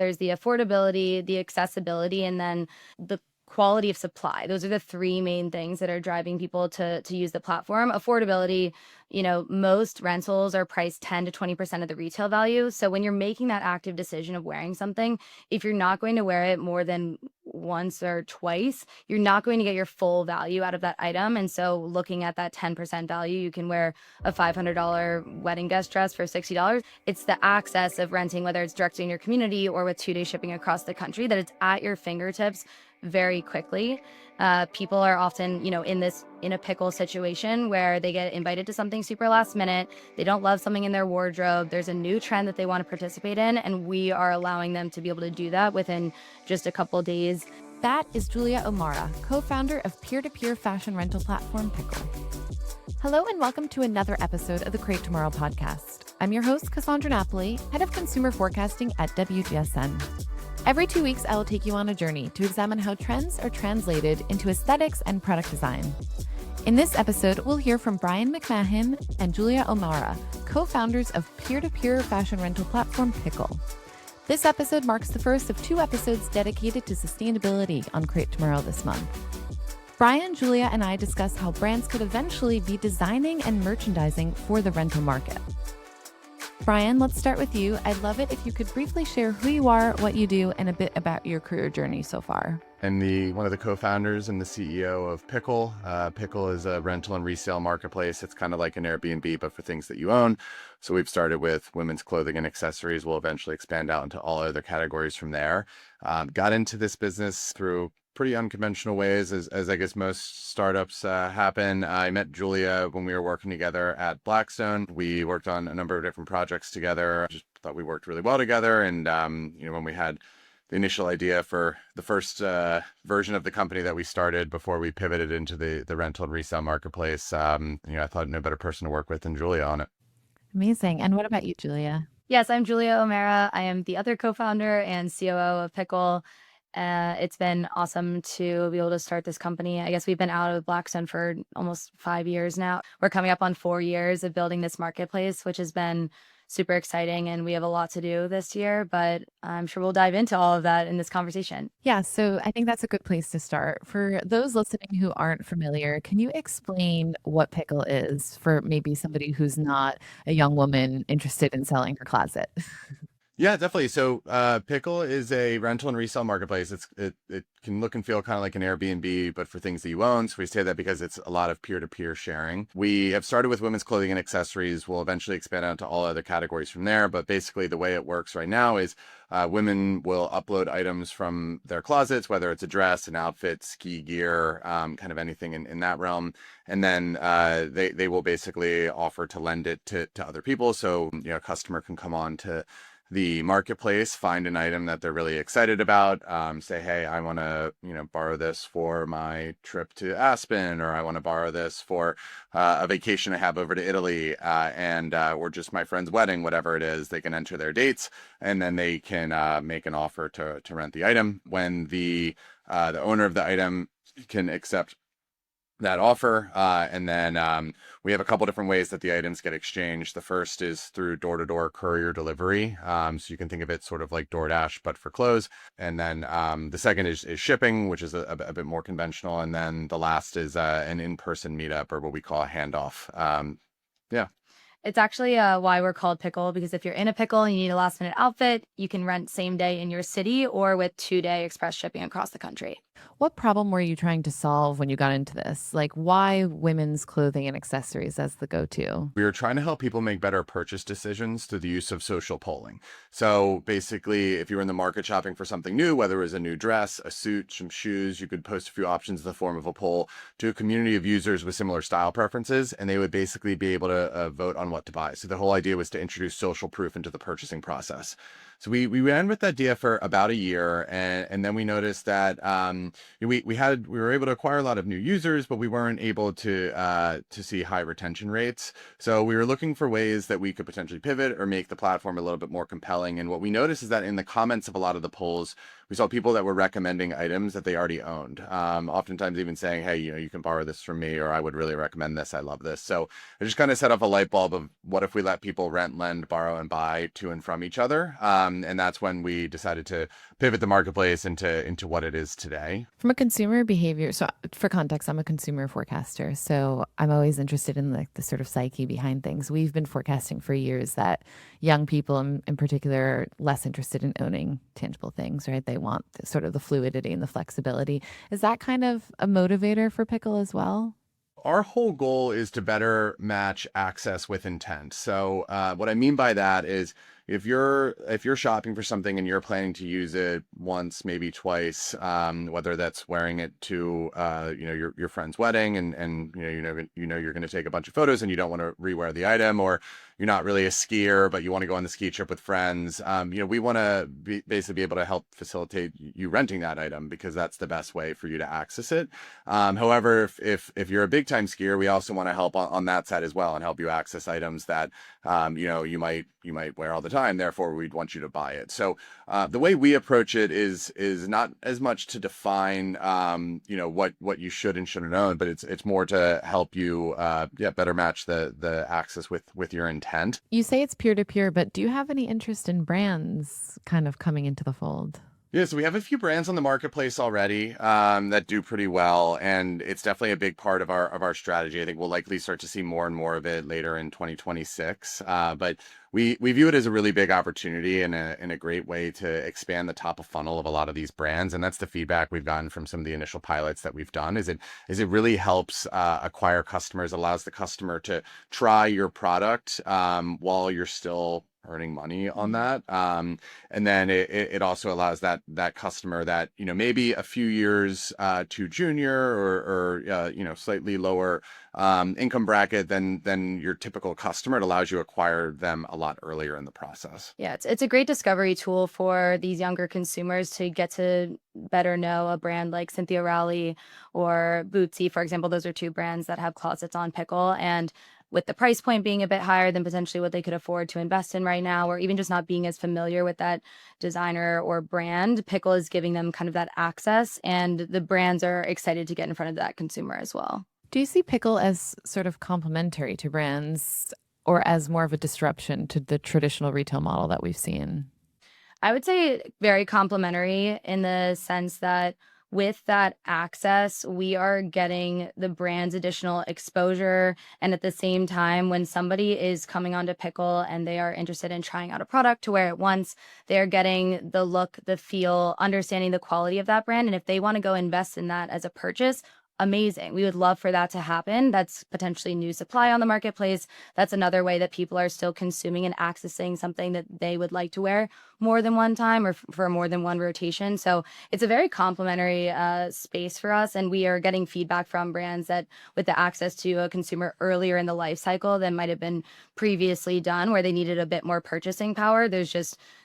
There's the affordability, the accessibility, and then the quality of supply. Those are the three main things that are driving people to use the platform. Affordability, most rentals are priced 10 to 20% of the retail value. So when you're making that active decision of wearing something, if you're not going to wear it more than once or twice, you're not going to get your full value out of that item. And so looking at that 10% value, you can wear a $500 wedding guest dress for $60. It's the access of renting, whether it's directly in your community or with 2-day shipping across the country, that it's at your fingertips very quickly. People are often, in a pickle situation where they get invited to something super last minute. They don't love something in their wardrobe. There's a new trend that they want to participate in, and we are allowing them to be able to do that within just a couple days. That is Julia O'Mara, co-founder of peer-to-peer fashion rental platform Pickle. Hello and welcome to another episode of the Create Tomorrow podcast. I'm your host, Cassandra Napoli, head of consumer forecasting at WGSN. Every 2 weeks, I will take you on a journey to examine how trends are translated into aesthetics and product design. In this episode, we'll hear from Brian McMahon and Julia O'Mara, co-founders of peer-to-peer fashion rental platform Pickle. This episode marks the first of 2 episodes dedicated to sustainability on Create Tomorrow this month. Brian, Julia, and I discuss how brands could eventually be designing and merchandising for the rental market. Brian, let's start with you. I'd love it if you could briefly share who you are, what you do, and a bit about your career journey so far. I'm one of the co-founders and the CEO of Pickle. Pickle is a rental and resale marketplace. It's kind of like an Airbnb, but for things that you own. So we've started with women's clothing and accessories. We'll eventually expand out into all other categories from there. Got into this business through pretty unconventional ways, as I guess most startups happen. I met Julia when we were working together at Blackstone. We worked on a number of different projects together. Just thought we worked really well together. And, when we had the initial idea for the first version of the company that we started before we pivoted into the rental and resale marketplace, I thought no better person to work with than Julia on it. Amazing. And what about you, Julia? Yes, I'm Julia O'Mara. I am the other co-founder and COO of Pickle. It's been awesome to be able to start this company. I guess we've been out of Blackstone for almost 5 years now. We're coming up on 4 years of building this marketplace, which has been super exciting, and we have a lot to do this year, but I'm sure we'll dive into all of that in this conversation. Yeah, so I think that's a good place to start. For those listening who aren't familiar, can you explain what Pickle is for maybe somebody who's not a young woman interested in selling her closet? Yeah, definitely. So Pickle is a rental and resale marketplace. It can look and feel kind of like an Airbnb, but for things that you own. So we say that because it's a lot of peer-to-peer sharing. We have started with women's clothing and accessories. We'll eventually expand out to all other categories from there. But basically the way it works right now is women will upload items from their closets, whether it's a dress, an outfit, ski gear, kind of anything in that realm. And then they will basically offer to lend it to other people. So, a customer can come on to the marketplace, find an item that they're really excited about, say, hey, I want to, borrow this for my trip to Aspen, or I want to borrow this for a vacation I have over to Italy, or just my friend's wedding, whatever it is. They can enter their dates, and then they can make an offer to rent the item. When the owner of the item can accept that offer. And then we have a couple different ways that the items get exchanged. The first is through door-to-door courier delivery. So you can think of it sort of like DoorDash, but for clothes. And then the second is shipping, which is a bit more conventional. And then the last is an in-person meetup, or what we call a handoff. Yeah. It's actually why we're called Pickle, because if you're in a pickle and you need a last minute outfit, you can rent same day in your city or with 2-day express shipping across the country. What problem were you trying to solve when you got into this? Like, why women's clothing and accessories as the go-to? We were trying to help people make better purchase decisions through the use of social polling. So basically, if you were in the market shopping for something new, whether it was a new dress, a suit, some shoes, you could post a few options in the form of a poll to a community of users with similar style preferences, and they would basically be able to vote on what to buy. So the whole idea was to introduce social proof into the purchasing process. So we ran with that idea for about a year, and then we noticed that we were able to acquire a lot of new users, but we weren't able to see high retention rates. So we were looking for ways that we could potentially pivot or make the platform a little bit more compelling. And what we noticed is that in the comments of a lot of the polls, we saw people that were recommending items that they already owned. Oftentimes even saying, hey, you can borrow this from me, or I would really recommend this. I love this. So it just kind of set off a light bulb of what if we let people rent, lend, borrow, and buy to and from each other. And that's when we decided to pivot the marketplace into what it is today. From a consumer behavior, so for context, I'm a consumer forecaster, so I'm always interested in the sort of psyche behind things. We've been forecasting for years that young people in particular are less interested in owning tangible things, right? They want sort of the fluidity and the flexibility. Is that kind of a motivator for Pickle as well? Our whole goal is to better match access with intent. So what I mean by that is if you're shopping for something and you're planning to use it once, maybe twice, whether that's wearing it to your friend's wedding and you're going to take a bunch of photos and you don't want to rewear the item, or you're not really a skier but you want to go on the ski trip with friends, we want to basically be able to help facilitate you renting that item because that's the best way for you to access it. However, if you're a big time skier, we also want to help on that side as well and help you access items that you might wear all the time. Therefore, we'd want you to buy it. So the way we approach it is not as much to define what you should and shouldn't own, but it's more to help you better match the access with your intent. You say it's peer-to-peer, but do you have any interest in brands kind of coming into the fold? Yeah, so we have a few brands on the marketplace already that do pretty well, and it's definitely a big part of our strategy. I think we'll likely start to see more and more of it later in 2026. But we view it as a really big opportunity and a great way to expand the top of funnel of a lot of these brands, and that's the feedback we've gotten from some of the initial pilots that we've done. Is it really helps acquire customers, allows the customer to try your product while you're still earning money on that. And then it also allows that customer that, maybe a few years too junior or slightly lower income bracket than your typical customer. It allows you to acquire them a lot earlier in the process. Yeah, it's a great discovery tool for these younger consumers to get to better know a brand like Cynthia Rowley or Bootsy, for example. Those are two brands that have closets on Pickle, and with the price point being a bit higher than potentially what they could afford to invest in right now, or even just not being as familiar with that designer or brand, Pickle is giving them kind of that access, and the brands are excited to get in front of that consumer as well. Do you see Pickle as sort of complementary to brands or as more of a disruption to the traditional retail model that we've seen? I would say very complementary in the sense that with that access, we are getting the brand's additional exposure. And at the same time, when somebody is coming onto Pickle and they are interested in trying out a product to wear it once, they're getting the look, the feel, understanding the quality of that brand. And if they want to go invest in that as a purchase, amazing. We would love for that to happen. That's potentially new supply on the marketplace. That's another way that people are still consuming and accessing something that they would like to wear more than one time or for more than one rotation. So it's a very complementary space for us. And we are getting feedback from brands that with the access to a consumer earlier in the life cycle than might have been previously done, where they needed a bit more purchasing power. There's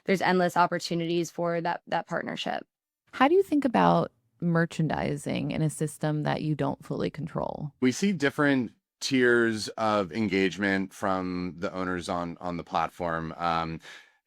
endless opportunities for that partnership. How do you think about merchandising in a system that you don't fully control? We see different tiers of engagement from the owners on the platform.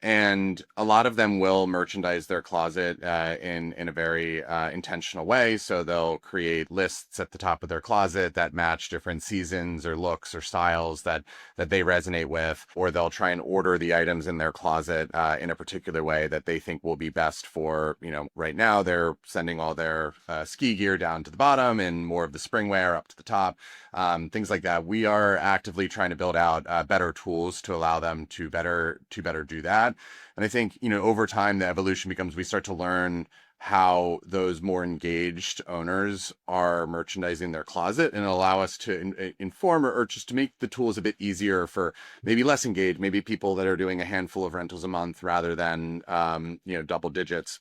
And a lot of them will merchandise their closet in a very intentional way. So they'll create lists at the top of their closet that match different seasons or looks or styles that they resonate with, or they'll try and order the items in their closet in a particular way that they think will be best for, right now they're sending all their ski gear down to the bottom and more of the spring wear up to the top, things like that. We are actively trying to build out better tools to allow them to better do that. And I think, over time, the evolution becomes we start to learn how those more engaged owners are merchandising their closet and allow us to inform or just to make the tools a bit easier for maybe less engaged, maybe people that are doing a handful of rentals a month rather than, double digits,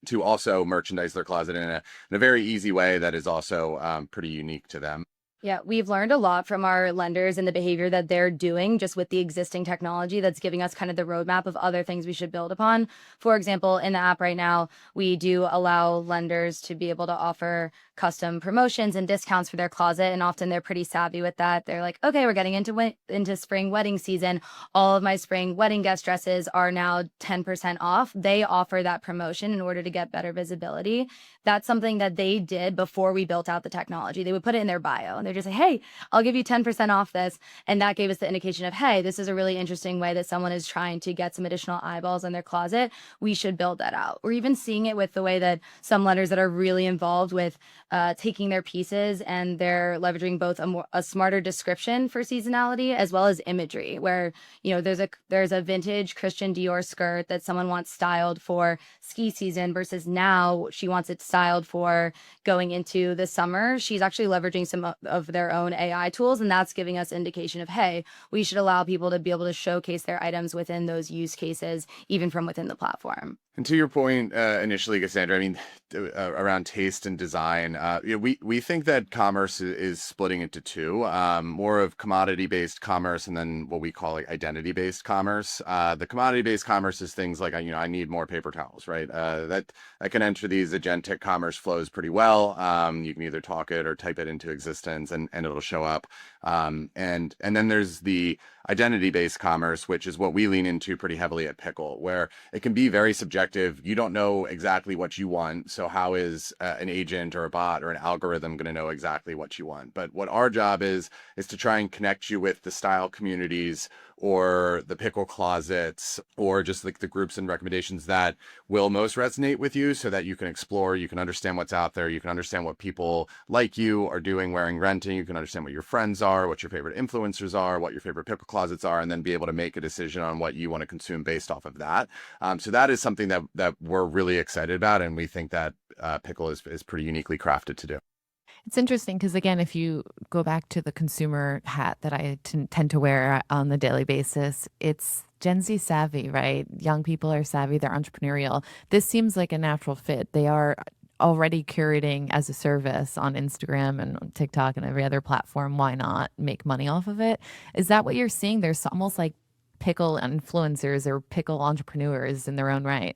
to also merchandise their closet in a very easy way that is also pretty unique to them. Yeah, we've learned a lot from our lenders and the behavior that they're doing just with the existing technology that's giving us kind of the roadmap of other things we should build upon. For example, in the app right now, we do allow lenders to be able to offer custom promotions and discounts for their closet. And often they're pretty savvy with that. They're like, okay, we're getting into spring wedding season. All of my spring wedding guest dresses are now 10% off. They offer that promotion in order to get better visibility. That's something that they did before we built out the technology. They would put it in their bio and they're just like, hey, I'll give you 10% off this. And that gave us the indication of, hey, this is a really interesting way that someone is trying to get some additional eyeballs in their closet. We should build that out. We're even seeing it with the way that some lenders that are really involved with taking their pieces and they're leveraging both a smarter description for seasonality as well as imagery, where, you know, there's a vintage Christian Dior skirt that someone wants styled for ski season versus now she wants it styled for going into the summer. She's actually leveraging some of their own AI tools, and that's giving us indication of, hey, we should allow people to be able to showcase their items within those use cases, even from within the platform. And to your point initially, Cassandra, I mean, around taste and design, we think that commerce is splitting into two, more of commodity-based commerce and then what we call like identity-based commerce. The commodity-based commerce is things like, I need more paper towels, right? That can enter these agentic commerce flows pretty well. You can either talk it or type it into existence and it'll show up. And then there's the identity-based commerce, which is what we lean into pretty heavily at Pickle, where it can be very subjective. You don't know exactly what you want. So how is an agent or a bot or an algorithm going to know exactly what you want? But what our job is to try and connect you with the style communities or the Pickle closets or just like the groups and recommendations that will most resonate with you so that you can explore, you can understand what's out there, you can understand what people like you are doing, wearing, renting, you can understand what your friends are, what your favorite influencers are, what your favorite Pickle closets are, and then be able to make a decision on what you want to consume based off of that. So that is something that we're really excited about, and we think that Pickle is pretty uniquely crafted to do. It's interesting because, again, if you go back to the consumer hat that I tend to wear on the daily basis, it's Gen Z savvy, right? Young people are savvy, they're entrepreneurial. This seems like a natural fit. They are already curating as a service on Instagram and on TikTok and every other platform. Why not make money off of it? Is that what you're seeing? There's almost like Pickle influencers or Pickle entrepreneurs in their own right.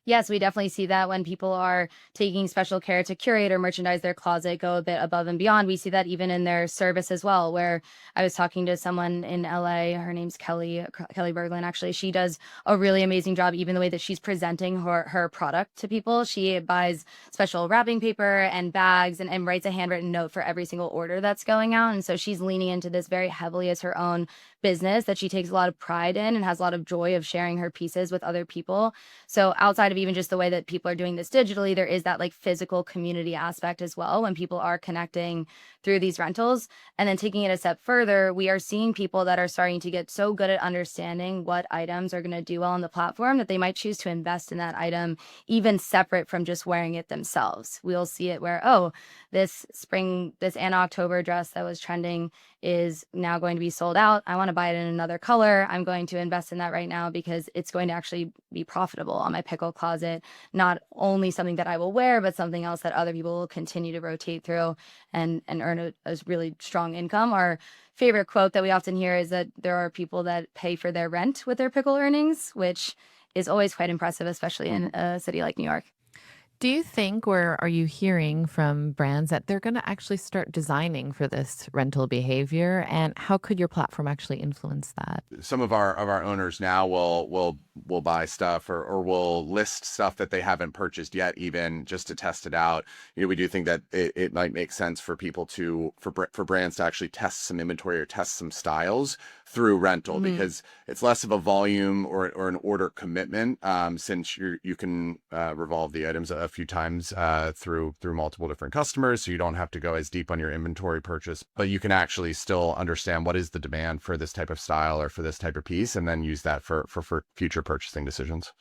Yes, we definitely see that when people are taking special care to curate or merchandise their closet, go a bit above and beyond. We see that even in their service as well, where I was talking to someone in LA, her name's Kelly Berglund, actually. She does a really amazing job, even the way that she's presenting her product to people. She buys special wrapping paper and bags and writes a handwritten note for every single order that's going out. And so she's leaning into this very heavily as her own business that she takes a lot of pride in and has a lot of joy of sharing her pieces with other people. So outside of even just the way that people are doing this digitally, there is that like physical community aspect as well when people are connecting through these rentals. And then taking it a step further, we are seeing people that are starting to get so good at understanding what items are going to do well on the platform that they might choose to invest in that item even separate from just wearing it themselves. We'll see it where, oh, this Anna October dress that was trending is now going to be sold out. I want to buy it in another color. I'm going to invest in that right now because it's going to actually be profitable on my Pickle closet. Not only something that I will wear, but something else that other people will continue to rotate through and earn a really strong income. Our favorite quote that we often hear is that there are people that pay for their rent with their Pickle earnings, which is always quite impressive, especially in a city like New York. Do you think, or are you hearing from brands that they're going to actually start designing for this rental behavior? And how could your platform actually influence that? Some of our owners now will buy stuff or will list stuff that they haven't purchased yet, even just to test it out. We do think that it might make sense for people for brands to actually test some inventory or test some styles through rental, because it's less of a volume or an order commitment, since you can revolve the items a few times through multiple different customers, so you don't have to go as deep on your inventory purchase, but you can actually still understand what is the demand for this type of style or for this type of piece, and then use that for future purchasing decisions.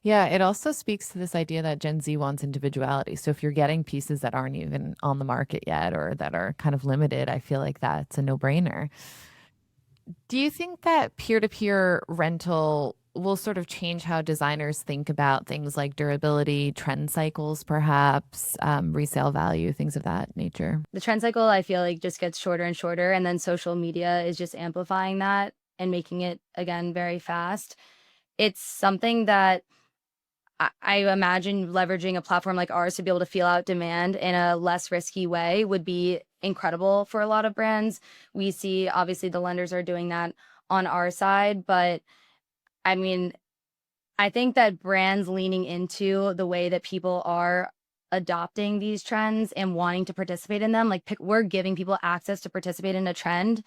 Yeah, it also speaks to this idea that Gen Z wants individuality. So if you're getting pieces that aren't even on the market yet or that are kind of limited, I feel like that's a no-brainer. Do you think that peer-to-peer rental will sort of change how designers think about things like durability, trend cycles, perhaps, resale value, things of that nature? The trend cycle, I feel like, just gets shorter and shorter. And then social media is just amplifying that and making it, again, very fast. It's something that I imagine leveraging a platform like ours to be able to feel out demand in a less risky way would be incredible for a lot of brands. We see obviously the lenders are doing that on our side, but I mean, I think that brands leaning into the way that people are adopting these trends and wanting to participate in them, like we're giving people access to participate in a trend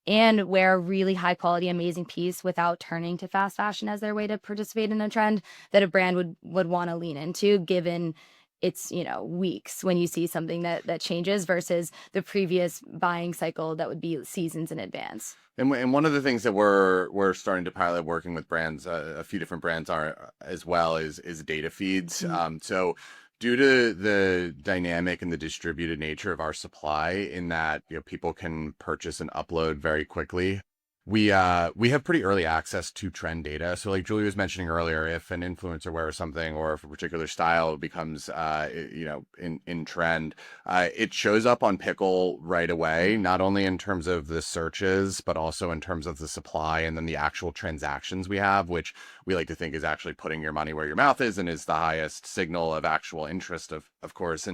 and wear a really high quality, amazing piece without turning to fast fashion as their way to participate in a trend that a brand would want to lean into, given it's, weeks when you see something that changes versus the previous buying cycle that would be seasons in advance. And one of the things that we're starting to pilot working with brands, a few different brands are as well, is data feeds. So due to the dynamic and the distributed nature of our supply, in that people can purchase and upload very quickly, we have pretty early access to trend data. So like Julie was mentioning earlier, if an influencer wears something or if a particular style becomes in trend, it shows up on Pickle right away, not only in terms of the searches, but also in terms of the supply and then the actual transactions we have, which we like to think is actually putting your money where your mouth is and is the highest signal of actual interest, of course.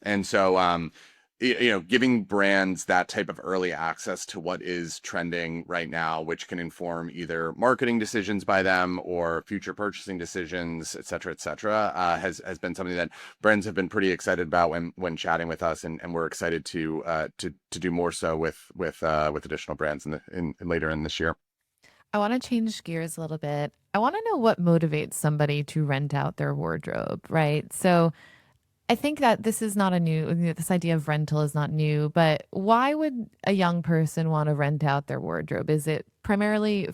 And so giving brands that type of early access to what is trending right now, which can inform either marketing decisions by them or future purchasing decisions, et cetera, has been something that brands have been pretty excited about when chatting with us, and we're excited to do more so with additional brands in later in this year. I want to change gears a little bit. I want to know what motivates somebody to rent out their wardrobe, right? So I think that this is not this idea of rental is not new, but why would a young person want to rent out their wardrobe? Is it primarily,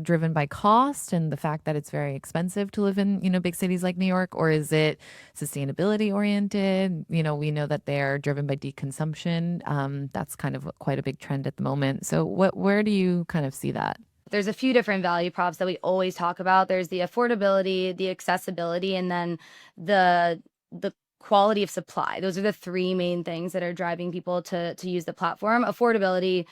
driven by cost and the fact that it's very expensive to live in, big cities like New York, or is it sustainability oriented? We know that they're driven by deconsumption. That's kind of quite a big trend at the moment. So where do you kind of see that? There's a few different value props that we always talk about. There's the affordability, the accessibility, and then the quality of supply. Those are the three main things that are driving people to use the platform. Affordability,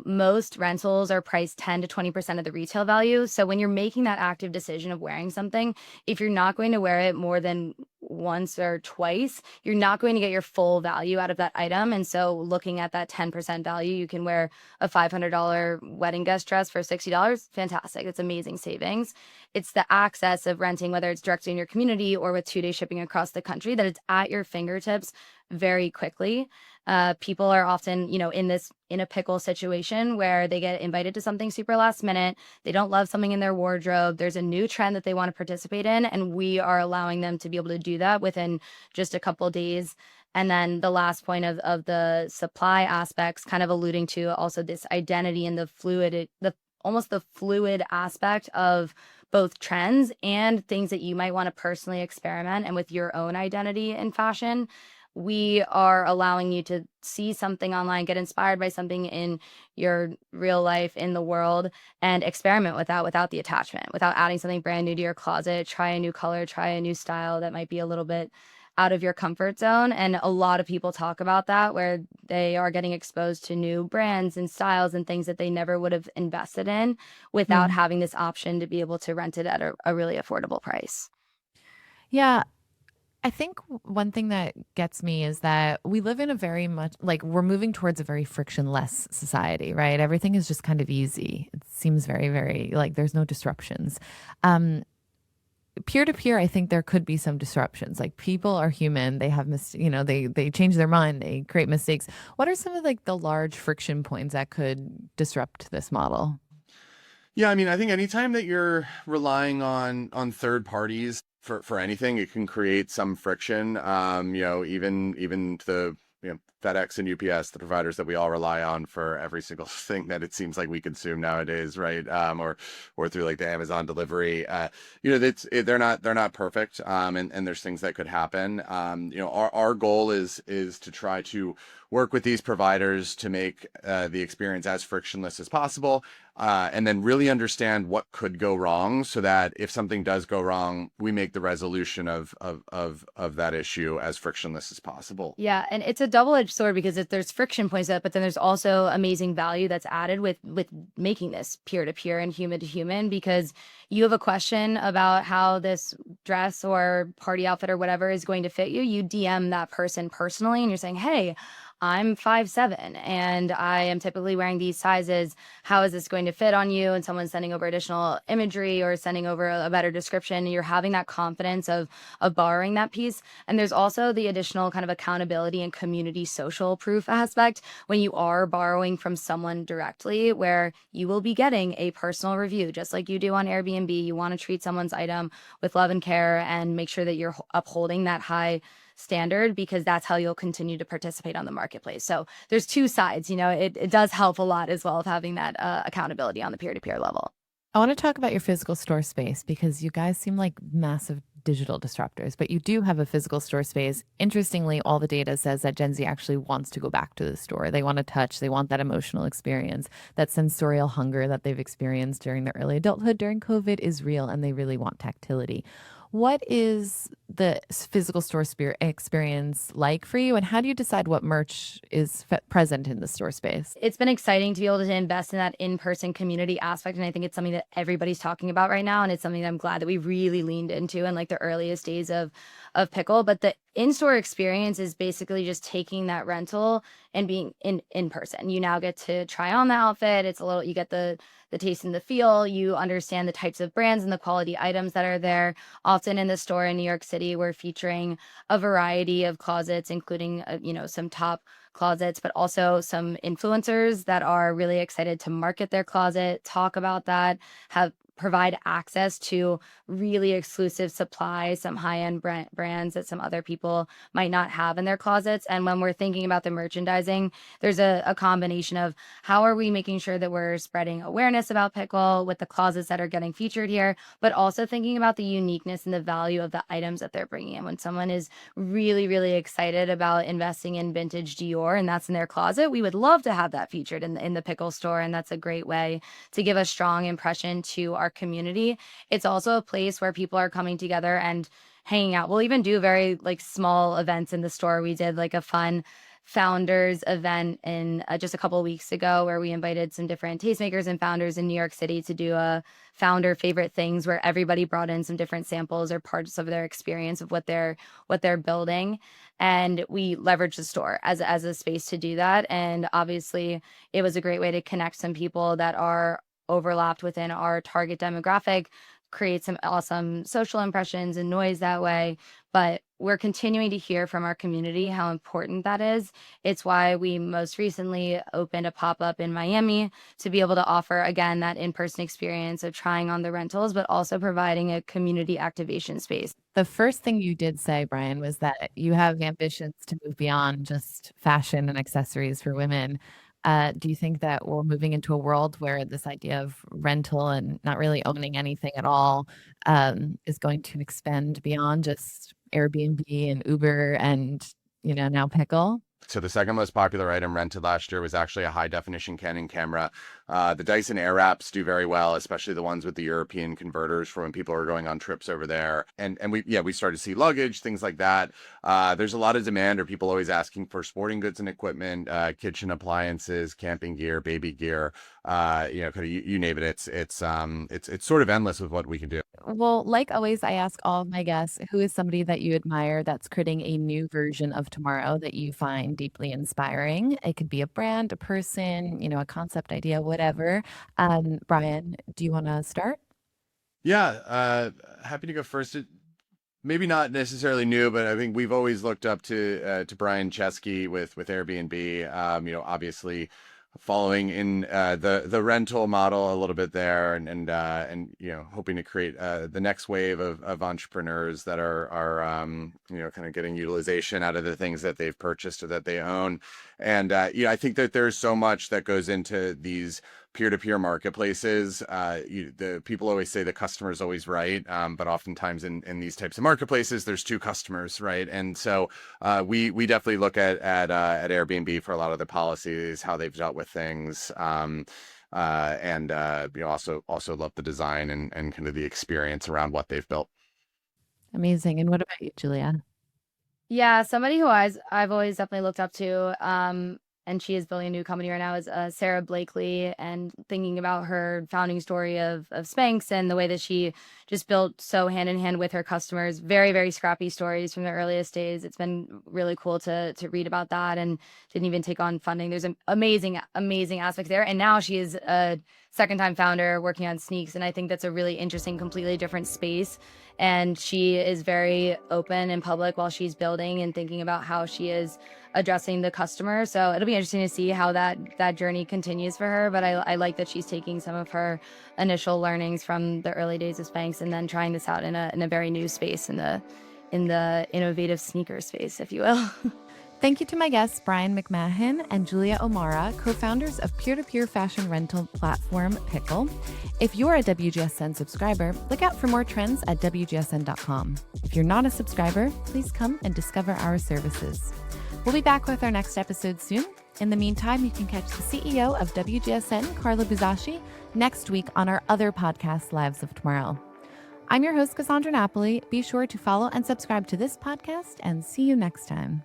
most rentals are priced 10 to 20% of the retail value. So when you're making that active decision of wearing something, if you're not going to wear it more than once or twice, you're not going to get your full value out of that item. And so looking at that 10% value, you can wear a $500 wedding guest dress for $60. Fantastic. It's amazing savings. It's the access of renting, whether it's directly in your community or with 2-day shipping across the country, that it's at your fingertips very quickly. People are often, in a pickle situation where they get invited to something super last minute. They don't love something in their wardrobe. There's a new trend that they want to participate in, and we are allowing them to be able to do that within just a couple of days. And then the last point of the supply aspects, kind of alluding to also this identity and almost the fluid aspect of both trends and things that you might want to personally experiment and with your own identity in fashion. We are allowing you to see something online, get inspired by something in your real life, in the world, and experiment with that without the attachment, without adding something brand new to your closet. Try a new color, try a new style that might be a little bit out of your comfort zone. And a lot of people talk about that, where they are getting exposed to new brands and styles and things that they never would have invested in without having this option to be able to rent it at a really affordable price. Yeah. I think one thing that gets me is that we live in a very much we're moving towards a very frictionless society, right? Everything is just kind of easy. It seems very, very there's no disruptions. Peer to peer, I think there could be some disruptions. Like, people are human. They have they change their mind. They create mistakes. What are some of the large friction points that could disrupt this model? Yeah, I mean, I think anytime that you're relying on third parties for anything, it can create some friction. Even the FedEx and UPS, the providers that we all rely on for every single thing that it seems like we consume nowadays, right? Or through the Amazon delivery. They're not perfect. And there's things that could happen. Our goal is to try to work with these providers to make the experience as frictionless as possible. and then really understand what could go wrong, so that if something does go wrong, we make the resolution of that issue as frictionless as possible. Yeah, and it's a double-edged sword because there's friction points to it, but then there's also amazing value that's added with making this peer-to-peer and human-to-human, because you have a question about how this dress or party outfit or whatever is going to fit you. You DM that person personally and you're saying, "Hey, I'm 5'7" and I am typically wearing these sizes. How is this going to fit on you?" And someone's sending over additional imagery or sending over a better description. And you're having that confidence of borrowing that piece. And there's also the additional kind of accountability and community social proof aspect when you are borrowing from someone directly, where you will be getting a personal review, just like you do on Airbnb. You want to treat someone's item with love and care and make sure that you're upholding that high standard, because that's how you'll continue to participate on the marketplace. So there's two sides. It does help a lot as well of having that accountability on the peer-to-peer level. I want to talk about your physical store space because you guys seem like massive digital disruptors, but you do have a physical store space. Interestingly, all the data says that Gen Z actually wants to go back to the store. They want to touch, they want that emotional experience, that sensorial hunger that they've experienced during their early adulthood during COVID is real, and they really want tactility. What is the physical store experience like for you, and how do you decide what merch is present in the store space? It's been exciting to be able to invest in that in-person community aspect, and I think it's something that everybody's talking about right now, and it's something that I'm glad that we really leaned into in like the earliest days of Pickle. But the in-store experience is basically just taking that rental and being in person. You now get to try on the outfit. It's a little, you get the taste and the feel. You understand the types of brands and the quality items that are there. Often in the store in New York City, we're featuring a variety of closets, including some top closets, but also some influencers that are really excited to market their closet, talk about that, provide access to really exclusive supply, some high-end brands that some other people might not have in their closets. And when we're thinking about the merchandising, there's a combination of how are we making sure that we're spreading awareness about Pickle with the closets that are getting featured here, but also thinking about the uniqueness and the value of the items that they're bringing in. When someone is really, really excited about investing in vintage Dior and that's in their closet, we would love to have that featured in the Pickle store. And that's a great way to give a strong impression to our community. It's also a place where people are coming together and hanging out. We'll even do very like small events in the store. We did like a fun founders event in just a couple of weeks ago where we invited some different tastemakers and founders in New York City to do a founder favorite things, where everybody brought in some different samples or parts of their experience of what they're building, and we leveraged the store as a space to do that. And obviously it was a great way to connect some people that are overlapped within our target demographic, create some awesome social impressions and noise that way. But we're continuing to hear from our community how important that is. It's why we most recently opened a pop-up in Miami to be able to offer, again, that in-person experience of trying on the rentals, but also providing a community activation space. The first thing you did say, Brian, was that you have ambitions to move beyond just fashion and accessories for women. Do you think that we're moving into a world where this idea of rental and not really owning anything at all is going to expand beyond just Airbnb and Uber and, now Pickle? So the second most popular item rented last year was actually a high definition Canon camera. The Dyson Airwraps do very well, especially the ones with the European converters for when people are going on trips over there. And we started to see luggage, things like that. There's a lot of demand, or people always asking for sporting goods and equipment, kitchen appliances, camping gear, baby gear, you name it. It's sort of endless with what we can do. Well, like always, I ask all of my guests, who is somebody that you admire that's creating a new version of tomorrow that you find deeply inspiring? It could be a brand, a person, a concept idea, whatever. Brian, do you want to start? Yeah, happy to go first. Maybe not necessarily new, but I think we've always looked up to Brian Chesky with Airbnb. Obviously following in the rental model a little bit there, and hoping to create the next wave of entrepreneurs that are kind of getting utilization out of the things that they've purchased or that they own. And I think that there's so much that goes into these peer-to-peer marketplaces. The people always say the customer is always right, but oftentimes in these types of marketplaces, there's two customers, right? And so we definitely look at Airbnb for a lot of the policies, how they've dealt with things. and also love the design and kind of the experience around what they've built. Amazing. And what about you, Julia? Yeah, somebody who I've always definitely looked up to, and she is building a new company right now, is Sarah Blakely, and thinking about her founding story of Spanx and the way that she just built so hand in hand with her customers. Very, very scrappy stories from the earliest days. It's been really cool to read about that, and didn't even take on funding. There's an amazing aspects there. And now she is a second time founder working on sneaks, and I think that's a really interesting, completely different space. And she is very open and public while she's building and thinking about how she is addressing the customer. So it'll be interesting to see how that journey continues for her. But I like that she's taking some of her initial learnings from the early days of Spanx and then trying this out in a very new space, in the innovative sneaker space, if you will. Thank you to my guests, Brian McMahon and Julia O'Mara, co-founders of peer-to-peer fashion rental platform Pickle. If you're a WGSN subscriber, look out for more trends at WGSN.com. If you're not a subscriber, please come and discover our services. We'll be back with our next episode soon. In the meantime, you can catch the CEO of WGSN, Carla Buzashi, next week on our other podcast, Lives of Tomorrow. I'm your host, Cassandra Napoli. Be sure to follow and subscribe to this podcast, and see you next time.